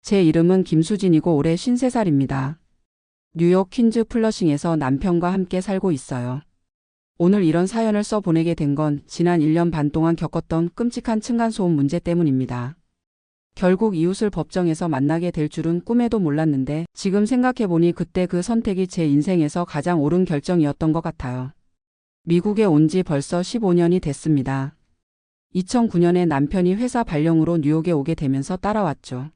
제 이름은 김수진이고 올해 53살입니다. 뉴욕 퀸즈 플러싱에서 남편과 함께 살고 있어요. 오늘 이런 사연을 써보내게 된 건 지난 1년 반 동안 겪었던 끔찍한 층간소음 문제 때문입니다. 결국 이웃을 법정에서 만나게 될 줄은 꿈에도 몰랐는데 지금 생각해보니 그때 그 선택이 제 인생에서 가장 옳은 결정이었던 것 같아요. 미국에 온 지 벌써 15년이 됐습니다. 2009년에 남편이 회사 발령으로 뉴욕에 오게 되면서 따라왔죠.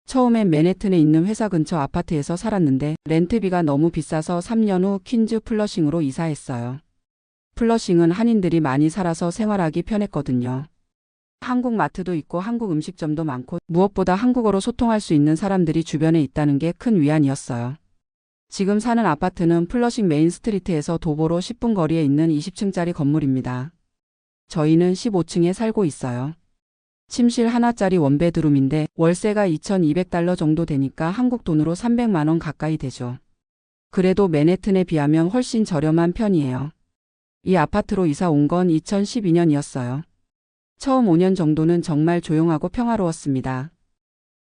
처음엔 맨해튼에 있는 회사 근처 아파트에서 살았는데 렌트비가 너무 비싸서 3년 후 퀸즈 플러싱으로 이사했어요. 플러싱은 한인들이 많이 살아서 생활하기 편했거든요. 한국 마트도 있고 한국 음식점도 많고 무엇보다 한국어로 소통할 수 있는 사람들이 주변에 있다는 게 큰 위안이었어요. 지금 사는 아파트는 플러싱 메인 스트리트에서 도보로 10분 거리에 있는 20층짜리 건물입니다. 저희는 15층에 살고 있어요. 침실 하나짜리 원베드룸인데 월세가 $2,200 정도 되니까 한국 돈으로 300만 원 가까이 되죠. 그래도 맨해튼에 비하면 훨씬 저렴한 편이에요. 이 아파트로 이사 온 건 2012년이었어요. 처음 5년 정도는 정말 조용하고 평화로웠습니다.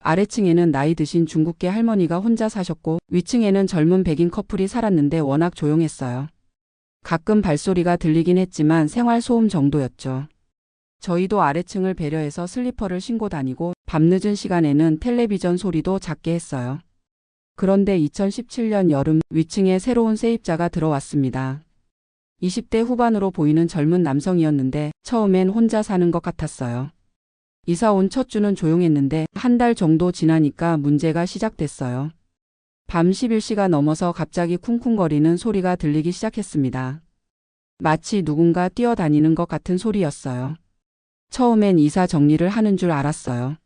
아래층에는 나이 드신 중국계 할머니가 혼자 사셨고 위층에는 젊은 백인 커플이 살았는데 워낙 조용했어요. 가끔 발소리가 들리긴 했지만 생활 소음 정도였죠. 저희도 아래층을 배려해서 슬리퍼를 신고 다니고 밤늦은 시간에는 텔레비전 소리도 작게 했어요. 그런데 2017년 여름 위층에 새로운 세입자가 들어왔습니다. 20대 후반으로 보이는 젊은 남성이었는데 처음엔 혼자 사는 것 같았어요. 이사 온 첫 주는 조용했는데 한 달 정도 지나니까 문제가 시작됐어요. 밤 11시가 넘어서 갑자기 쿵쿵거리는 소리가 들리기 시작했습니다. 마치 누군가 뛰어다니는 것 같은 소리였어요. 처음엔 이사 정리를 하는 줄 알았어요.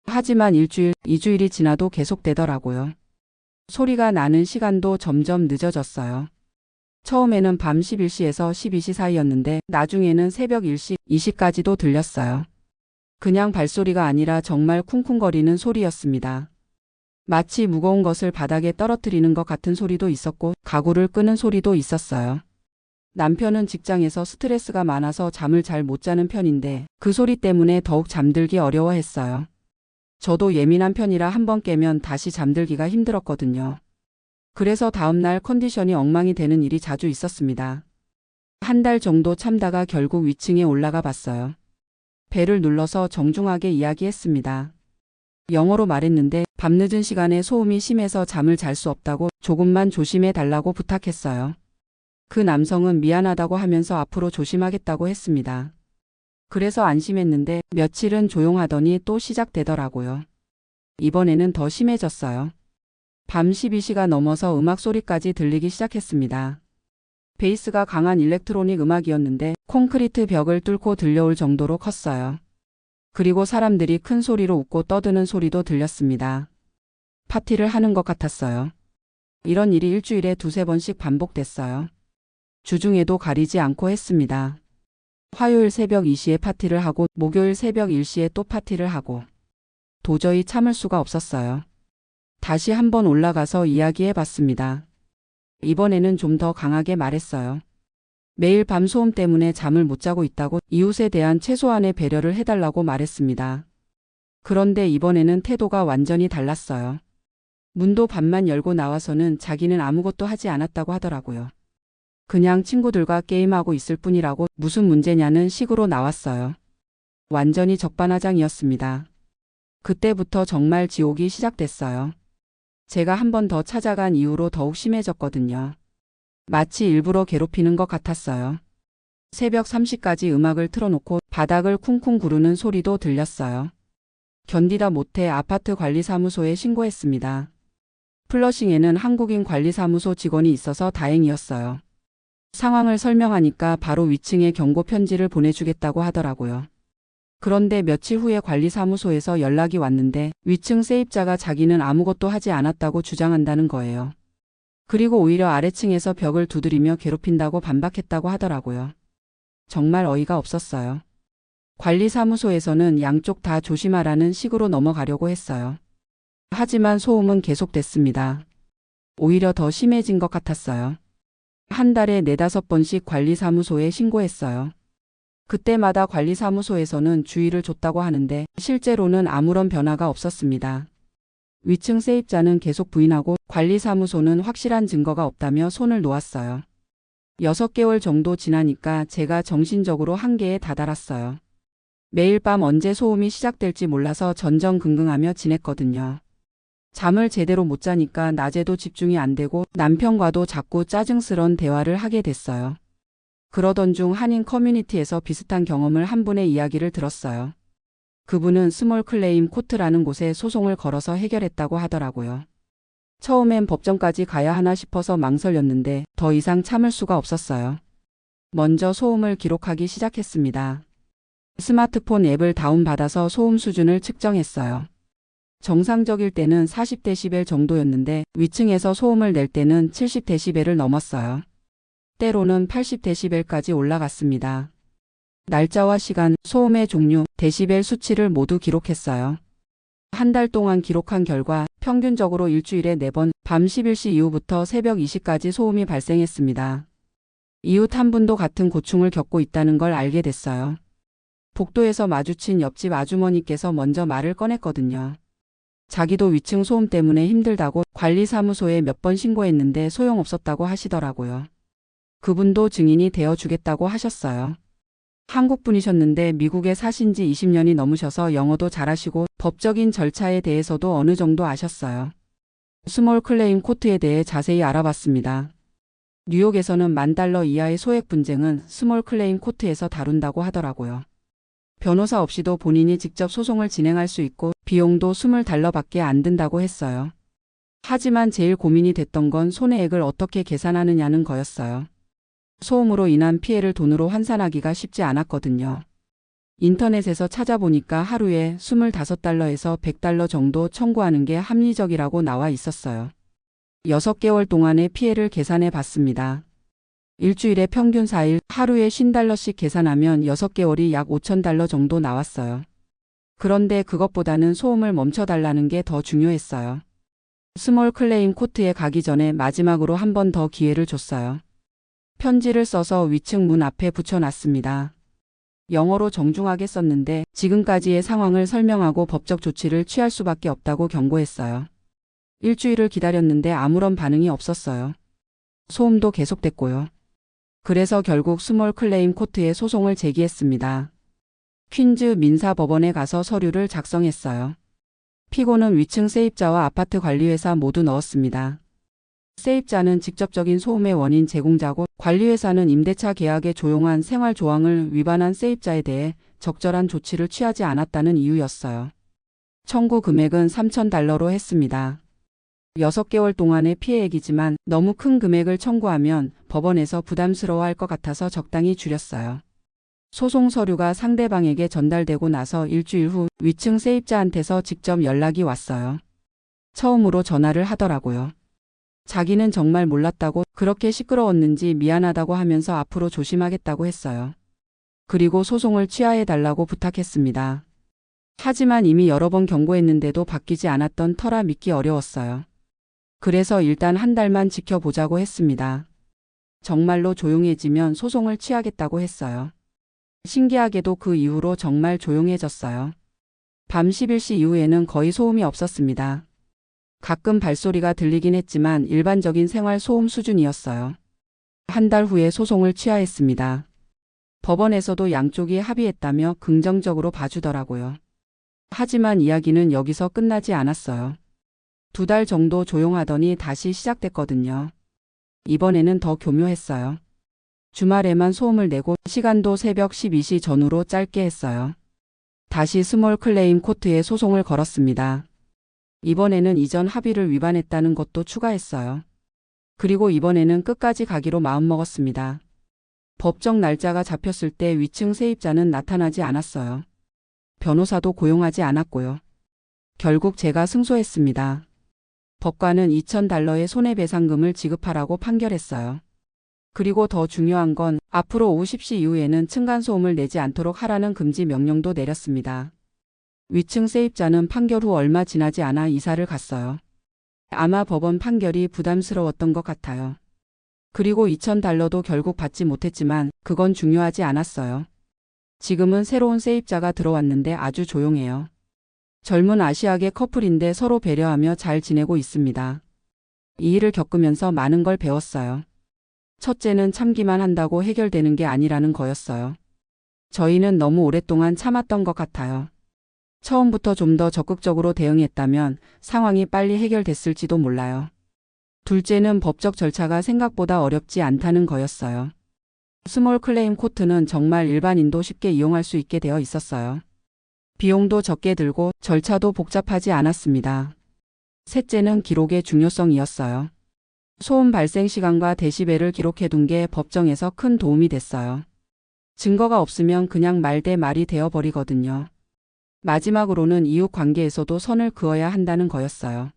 하지만 일주일, 2주일이 지나도 계속되더라고요. 소리가 나는 시간도 점점 늦어졌어요. 처음에는 밤 11시에서 12시 사이였는데 나중에는 새벽 1시, 2시까지도 들렸어요. 그냥 발소리가 아니라 정말 쿵쿵거리는 소리였습니다. 마치 무거운 것을 바닥에 떨어뜨리는 것 같은 소리도 있었고 가구를 끄는 소리도 있었어요. 남편은 직장에서 스트레스가 많아서 잠을 잘 못 자는 편인데 그 소리 때문에 더욱 잠들기 어려워했어요. 저도 예민한 편이라 한번 깨면 다시 잠들기가 힘들었거든요. 그래서 다음날 컨디션이 엉망이 되는 일이 자주 있었습니다. 한 달 정도 참다가 결국 위층에 올라가 봤어요. 벨을 눌러서 정중하게 이야기했습니다. 영어로 말했는데 밤늦은 시간에 소음이 심해서 잠을 잘 수 없다고 조금만 조심해 달라고 부탁했어요. 그 남성은 미안하다고 하면서 앞으로 조심하겠다고 했습니다. 그래서 안심했는데 며칠은 조용하더니 또 시작되더라고요. 이번에는 더 심해졌어요. 밤 12시가 넘어서 음악 소리까지 들리기 시작했습니다. 베이스가 강한 일렉트로닉 음악이었는데 콘크리트 벽을 뚫고 들려올 정도로 컸어요. 그리고 사람들이 큰 소리로 웃고 떠드는 소리도 들렸습니다. 파티를 하는 것 같았어요. 이런 일이 일주일에 2~3번씩 반복됐어요. 주중에도 가리지 않고 했습니다. 화요일 새벽 2시에 파티를 하고 목요일 새벽 1시에 또 파티를 하고 도저히 참을 수가 없었어요. 다시 한번 올라가서 이야기해 봤습니다. 이번에는 좀 더 강하게 말했어요. 매일 밤 소음 때문에 잠을 못 자고 있다고 이웃에 대한 최소한의 배려를 해달라고 말했습니다. 그런데 이번에는 태도가 완전히 달랐어요. 문도 반만 열고 나와서는 자기는 아무것도 하지 않았다고 하더라고요. 그냥 친구들과 게임하고 있을 뿐이라고 무슨 문제냐는 식으로 나왔어요. 완전히 적반하장이었습니다. 그때부터 정말 지옥이 시작됐어요. 제가 한 번 더 찾아간 이후로 더욱 심해졌거든요. 마치 일부러 괴롭히는 것 같았어요. 새벽 3시까지 음악을 틀어놓고 바닥을 쿵쿵 구르는 소리도 들렸어요. 견디다 못해 아파트 관리사무소에 신고했습니다. 플러싱에는 한국인 관리사무소 직원이 있어서 다행이었어요. 상황을 설명하니까 바로 위층에 경고 편지를 보내주겠다고 하더라고요. 그런데 며칠 후에 관리사무소에서 연락이 왔는데 위층 세입자가 자기는 아무것도 하지 않았다고 주장한다는 거예요. 그리고 오히려 아래층에서 벽을 두드리며 괴롭힌다고 반박했다고 하더라고요. 정말 어이가 없었어요. 관리사무소에서는 양쪽 다 조심하라는 식으로 넘어가려고 했어요. 하지만 소음은 계속됐습니다. 오히려 더 심해진 것 같았어요. 한 달에 4~5번씩 관리사무소에 신고했어요. 그때마다 관리사무소에서는 주의를 줬다고 하는데 실제로는 아무런 변화가 없었습니다. 위층 세입자는 계속 부인하고 관리사무소는 확실한 증거가 없다며 손을 놓았어요. 6개월 정도 지나니까 제가 정신적으로 한계에 다다랐어요. 매일 밤 언제 소음이 시작될지 몰라서 전전긍긍하며 지냈거든요. 잠을 제대로 못 자니까 낮에도 집중이 안 되고 남편과도 자꾸 짜증스런 대화를 하게 됐어요. 그러던 중 한인 커뮤니티에서 비슷한 경험을 한 분의 이야기를 들었어요. 그분은 스몰 클레임 코트라는 곳에 소송을 걸어서 해결했다고 하더라고요. 처음엔 법정까지 가야 하나 싶어서 망설였는데 더 이상 참을 수가 없었어요. 먼저 소음을 기록하기 시작했습니다. 스마트폰 앱을 다운받아서 소음 수준을 측정했어요. 정상적일 때는 40데시벨 정도였는데 위층에서 소음을 낼 때는 70데시벨을 넘었어요. 때로는 80데시벨까지 올라갔습니다. 날짜와 시간, 소음의 종류, 데시벨 수치를 모두 기록했어요. 한 달 동안 기록한 결과 평균적으로 일주일에 4번 밤 11시 이후부터 새벽 2시까지 소음이 발생했습니다. 이웃 한 분도 같은 고충을 겪고 있다는 걸 알게 됐어요. 복도에서 마주친 옆집 아주머니께서 먼저 말을 꺼냈거든요. 자기도 위층 소음 때문에 힘들다고 관리사무소에 몇 번 신고했는데 소용없었다고 하시더라고요. 그분도 증인이 되어주겠다고 하셨어요. 한국 분이셨는데 미국에 사신 지 20년이 넘으셔서 영어도 잘하시고 법적인 절차에 대해서도 어느 정도 아셨어요. 스몰 클레임 코트에 대해 자세히 알아봤습니다. 뉴욕에서는 $10,000 이하의 소액 분쟁은 스몰 클레임 코트에서 다룬다고 하더라고요. 변호사 없이도 본인이 직접 소송을 진행할 수 있고 비용도 $20밖에 안 든다고 했어요. 하지만 제일 고민이 됐던 건 손해액을 어떻게 계산하느냐는 거였어요. 소음으로 인한 피해를 돈으로 환산하기가 쉽지 않았거든요. 인터넷에서 찾아보니까 하루에 $25에서 $100 정도 청구하는 게 합리적이라고 나와 있었어요. 6개월 동안의 피해를 계산해 봤습니다. 일주일에 평균 4일, 하루에 $50씩 계산하면 6개월이 약 $5,000 정도 나왔어요. 그런데 그것보다는 소음을 멈춰달라는 게 더 중요했어요. 스몰 클레임 코트에 가기 전에 마지막으로 한 번 더 기회를 줬어요. 편지를 써서 위층 문 앞에 붙여놨습니다. 영어로 정중하게 썼는데 지금까지의 상황을 설명하고 법적 조치를 취할 수밖에 없다고 경고했어요. 일주일을 기다렸는데 아무런 반응이 없었어요. 소음도 계속됐고요. 그래서 결국 스몰 클레임 코트에 소송을 제기했습니다. 퀸즈 민사법원에 가서 서류를 작성했어요. 피고는 위층 세입자와 아파트 관리회사 모두 넣었습니다. 세입자는 직접적인 소음의 원인 제공자고 관리회사는 임대차 계약에 조용한 생활 조항을 위반한 세입자에 대해 적절한 조치를 취하지 않았다는 이유였어요. 청구 금액은 $3,000로 했습니다. 6개월 동안의 피해액이지만 너무 큰 금액을 청구하면 법원에서 부담스러워할 것 같아서 적당히 줄였어요. 소송 서류가 상대방에게 전달되고 나서 일주일 후 위층 세입자한테서 직접 연락이 왔어요. 처음으로 전화를 하더라고요. 자기는 정말 몰랐다고 그렇게 시끄러웠는지 미안하다고 하면서 앞으로 조심하겠다고 했어요. 그리고 소송을 취하해달라고 부탁했습니다. 하지만 이미 여러 번 경고했는데도 바뀌지 않았던 터라 믿기 어려웠어요. 그래서 일단 한 달만 지켜보자고 했습니다. 정말로 조용해지면 소송을 취하겠다고 했어요. 신기하게도 그 이후로 정말 조용해졌어요. 밤 11시 이후에는 거의 소음이 없었습니다. 가끔 발소리가 들리긴 했지만 일반적인 생활 소음 수준이었어요. 한 달 후에 소송을 취하했습니다. 법원에서도 양쪽이 합의했다며 긍정적으로 봐주더라고요. 하지만 이야기는 여기서 끝나지 않았어요. 2달 정도 조용하더니 다시 시작됐거든요. 이번에는 더 교묘했어요. 주말에만 소음을 내고 시간도 새벽 12시 전후로 짧게 했어요. 다시 스몰 클레임 코트에 소송을 걸었습니다. 이번에는 이전 합의를 위반했다는 것도 추가했어요. 그리고 이번에는 끝까지 가기로 마음먹었습니다. 법정 날짜가 잡혔을 때 위층 세입자는 나타나지 않았어요. 변호사도 고용하지 않았고요. 결국 제가 승소했습니다. 법관은 $2,000의 손해배상금을 지급하라고 판결했어요. 그리고 더 중요한 건 앞으로 오후 10시 이후에는 층간소음을 내지 않도록 하라는 금지 명령도 내렸습니다. 위층 세입자는 판결 후 얼마 지나지 않아 이사를 갔어요. 아마 법원 판결이 부담스러웠던 것 같아요. 그리고 $2,000도 결국 받지 못했지만 그건 중요하지 않았어요. 지금은 새로운 세입자가 들어왔는데 아주 조용해요. 젊은 아시아계 커플인데 서로 배려하며 잘 지내고 있습니다. 이 일을 겪으면서 많은 걸 배웠어요. 첫째는 참기만 한다고 해결되는 게 아니라는 거였어요. 저희는 너무 오랫동안 참았던 것 같아요. 처음부터 좀 더 적극적으로 대응했다면 상황이 빨리 해결됐을지도 몰라요. 둘째는 법적 절차가 생각보다 어렵지 않다는 거였어요. 스몰 클레임 코트는 정말 일반인도 쉽게 이용할 수 있게 되어 있었어요. 비용도 적게 들고 절차도 복잡하지 않았습니다. 셋째는 기록의 중요성이었어요. 소음 발생 시간과 데시벨을 기록해둔 게 법정에서 큰 도움이 됐어요. 증거가 없으면 그냥 말 대 말이 되어버리거든요. 마지막으로는 이웃 관계에서도 선을 그어야 한다는 거였어요.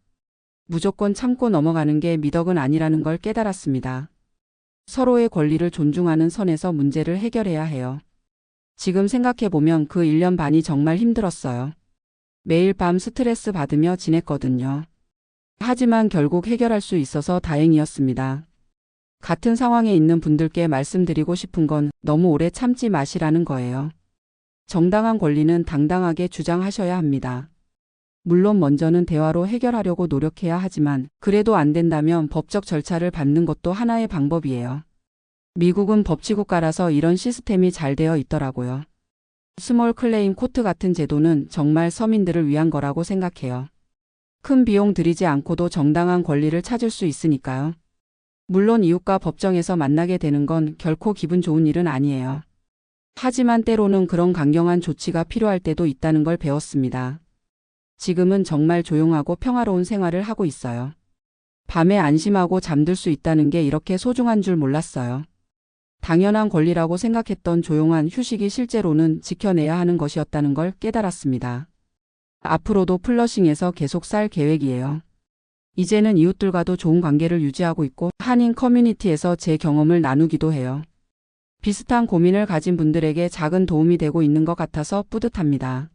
무조건 참고 넘어가는 게 미덕은 아니라는 걸 깨달았습니다. 서로의 권리를 존중하는 선에서 문제를 해결해야 해요. 지금 생각해보면 그 1년 반이 정말 힘들었어요. 매일 밤 스트레스 받으며 지냈거든요. 하지만 결국 해결할 수 있어서 다행이었습니다. 같은 상황에 있는 분들께 말씀드리고 싶은 건 너무 오래 참지 마시라는 거예요. 정당한 권리는 당당하게 주장하셔야 합니다. 물론 먼저는 대화로 해결하려고 노력해야 하지만 그래도 안 된다면 법적 절차를 밟는 것도 하나의 방법이에요. 미국은 법치국가라서 이런 시스템이 잘 되어 있더라고요. 스몰 클레임 코트 같은 제도는 정말 서민들을 위한 거라고 생각해요. 큰 비용 들이지 않고도 정당한 권리를 찾을 수 있으니까요. 물론 이웃과 법정에서 만나게 되는 건 결코 기분 좋은 일은 아니에요. 하지만 때로는 그런 강경한 조치가 필요할 때도 있다는 걸 배웠습니다. 지금은 정말 조용하고 평화로운 생활을 하고 있어요. 밤에 안심하고 잠들 수 있다는 게 이렇게 소중한 줄 몰랐어요. 당연한 권리라고 생각했던 조용한 휴식이 실제로는 지켜내야 하는 것이었다는 걸 깨달았습니다. 앞으로도 플러싱에서 계속 살 계획이에요. 이제는 이웃들과도 좋은 관계를 유지하고 있고 한인 커뮤니티에서 제 경험을 나누기도 해요. 비슷한 고민을 가진 분들에게 작은 도움이 되고 있는 것 같아서 뿌듯합니다.